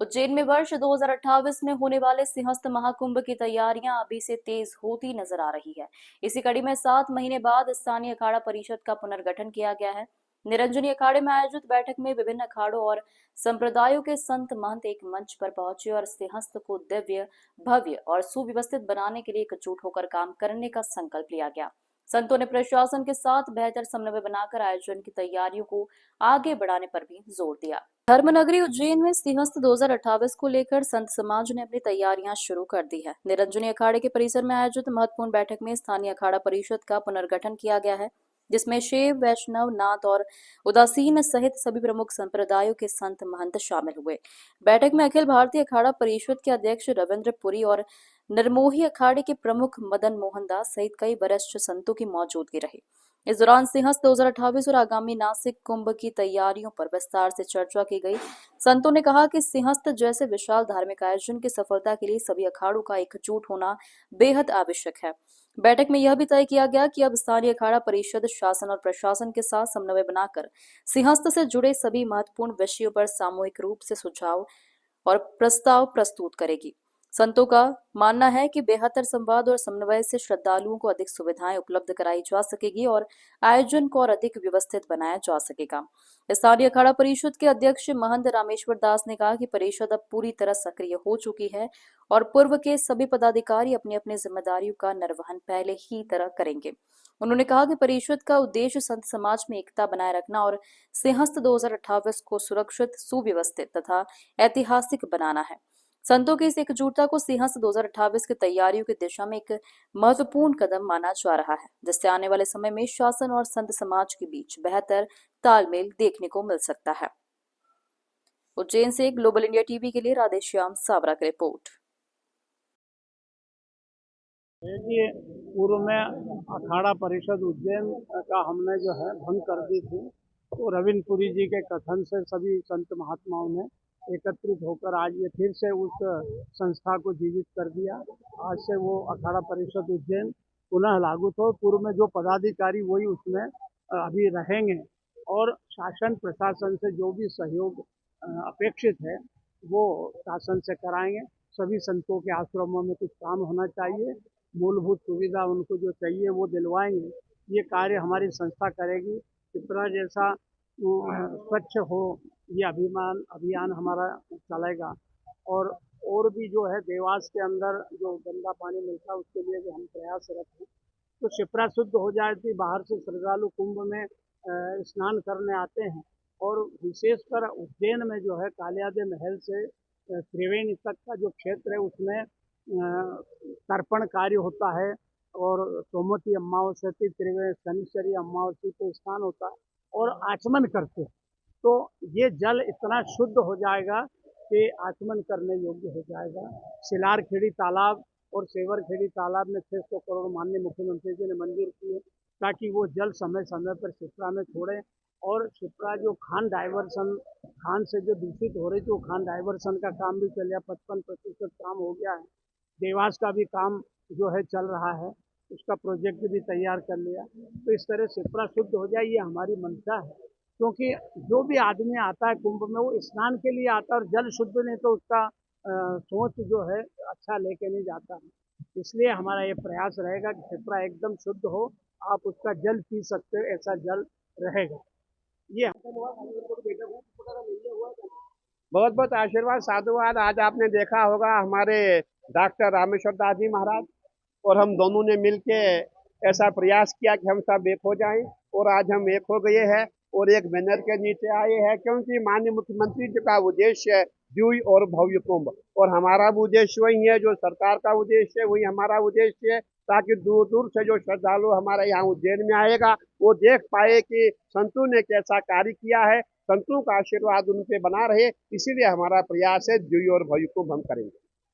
उज्जैन में वर्ष 2028 में होने वाले सिंहस्थ महाकुंभ की तैयारियां अभी से तेज होती नजर आ रही है। इसी कड़ी में 7 महीने बाद स्थानीय अखाड़ा परिषद का पुनर्गठन किया गया है। निरंजनी अखाड़े में आयोजित बैठक में विभिन्न अखाड़ों और संप्रदायों के संत महंत एक मंच पर पहुंचे और सिंहस्थ को दिव्य, भव्य और सुव्यवस्थित बनाने के लिए एकजुट होकर काम करने का संकल्प लिया गया। संतों ने प्रशासन के साथ बेहतर समन्वय बनाकर आयोजन की तैयारियों को आगे बढ़ाने पर भी जोर दिया। धर्मनगरी उज्जैन में सिंहस्थ 2028 को लेकर संत समाज ने अपनी तैयारियां शुरू कर दी है। निरंजनी अखाड़े के परिसर में आयोजित महत्वपूर्ण बैठक में स्थानीय अखाड़ा परिषद का पुनर्गठन किया गया है, जिसमें शैव, वैष्णव, नाथ और उदासीन सहित सभी प्रमुख संप्रदायों के संत महंत शामिल हुए। बैठक में अखिल भारतीय अखाड़ा परिषद के अध्यक्ष रविंद्र पुरी और निर्मोही अखाड़े के प्रमुख मदन मोहन दास सहित कई वरिष्ठ संतों की मौजूदगी रही। इस दौरान सिंहस्थ 2028 और आगामी नासिक कुंभ की तैयारियों पर विस्तार से चर्चा की गई। संतों ने कहा कि सिंहस्थ जैसे विशाल धार्मिक आयोजन की सफलता के लिए सभी अखाड़ों का एकजुट होना बेहद आवश्यक है। बैठक में यह भी तय किया गया कि अब स्थानीय अखाड़ा परिषद शासन और प्रशासन के साथ समन्वय बनाकर सिंहस्थ से जुड़े सभी महत्वपूर्ण विषयों पर सामूहिक रूप से सुझाव और प्रस्ताव प्रस्तुत करेगी। संतों का मानना है कि बेहतर संवाद और समन्वय से श्रद्धालुओं को अधिक सुविधाएं उपलब्ध कराई जा सकेगी और आयोजन को और अधिक व्यवस्थित बनाया जा सकेगा। स्थानीय अखाड़ा परिषद के अध्यक्ष महंत रामेश्वर दास ने कहा कि परिषद अब पूरी तरह सक्रिय हो चुकी है और पूर्व के सभी पदाधिकारी अपनी अपनी जिम्मेदारियों का निर्वहन पहले ही तरह करेंगे। उन्होंने कहा कि परिषद का उद्देश्य संत समाज में एकता बनाए रखना और सिंहस्थ 2028 को सुरक्षित, सुव्यवस्थित तथा ऐतिहासिक बनाना है। संतों की इस एकजुटता को सिंहस्थ 2028 की तैयारियों की दिशा में एक महत्वपूर्ण कदम माना जा रहा है, जिससे आने वाले समय में शासन और संत समाज के बीच बेहतर तालमेल देखने को मिल सकता है। उज्जैन से ग्लोबल इंडिया टीवी के लिए राधेश्याम सावरा की रिपोर्ट। देखिए, पूर्व में अखाड़ा परिषद उज्जैन का हमने जो है भंग कर दी थी, तो रविंद्र पुरी जी के कथन से सभी संत महात्माओं ने एकत्रित होकर आज ये फिर से उस संस्था को जीवित कर दिया। आज से वो अखाड़ा परिषद उज्जैन पुनः लागू तो पूर्व में जो पदाधिकारी वही उसमें अभी रहेंगे और शासन प्रशासन से जो भी सहयोग अपेक्षित है वो शासन से कराएंगे। सभी संतों के आश्रमों में कुछ काम होना चाहिए, मूलभूत सुविधा उनको जो चाहिए वो दिलवाएंगे। ये कार्य हमारी संस्था करेगी। पिपरा जैसा स्वच्छ हो ये अभियान हमारा चलेगा और भी जो है देवास के अंदर जो गंदा पानी मिलता है उसके लिए भी हम प्रयासरत हैं। तो शिप्रा शुद्ध हो जाए थी। बाहर से श्रद्धालु कुंभ में स्नान करने आते हैं और विशेषकर उज्जैन में जो है कालियादे महल से त्रिवेणी तक का जो क्षेत्र है उसमें तर्पण कार्य होता है और सोमवती अमावस्या त्रिवेणी शनिश्चरी अमावस्या पे स्नान होता है और आचमन करते हैं। तो ये जल इतना शुद्ध हो जाएगा कि आचमन करने योग्य हो जाएगा। सिलारखेड़ी तालाब और सेवरखेड़ी तालाब में 600 करोड़ माननीय मुख्यमंत्री जी ने मंजूर किए ताकि वो जल समय समय पर शिप्रा में छोड़ें और शिप्रा जो खान डाइवर्सन खान से जो दूषित हो रही थी वो खान डाइवर्सन का काम भी चल गया। 55% काम हो गया है। देवास का भी काम जो है चल रहा है, उसका प्रोजेक्ट भी तैयार कर लिया। तो इस तरह शिप्रा शुद्ध हो जाए ये हमारी मंशा है, क्योंकि जो भी आदमी आता है कुंभ में वो स्नान के लिए आता है और जल शुद्ध नहीं तो उसका सोच जो है अच्छा लेके नहीं जाता है। इसलिए हमारा ये प्रयास रहेगा कि शिप्रा एकदम शुद्ध हो, आप उसका जल पी सकते हो, ऐसा जल रहेगा। ये बहुत बहुत आशीर्वाद साधुवाद। आज आपने देखा होगा हमारे डॉक्टर रामेश्वर दास जी महाराज और हम दोनों ने मिलके ऐसा प्रयास किया कि हम सब एक हो जाएं और आज हम एक हो गए हैं और एक बैनर के नीचे आए हैं, क्योंकि माननीय मुख्यमंत्री जी का उद्देश्य है दिव्य और भव्य कुंभ और हमारा भी उद्देश्य वही है, जो सरकार का उद्देश्य है वही हमारा उद्देश्य है, ताकि दूर दूर से जो श्रद्धालु हमारे यहाँ उज्जैन में आएगा वो देख पाए कि संतों ने कैसा कार्य किया है, संतों का आशीर्वाद उन पे बना रहे। इसीलिए हमारा प्रयास है दिव्य और भव्य कुंभ हम करेंगे।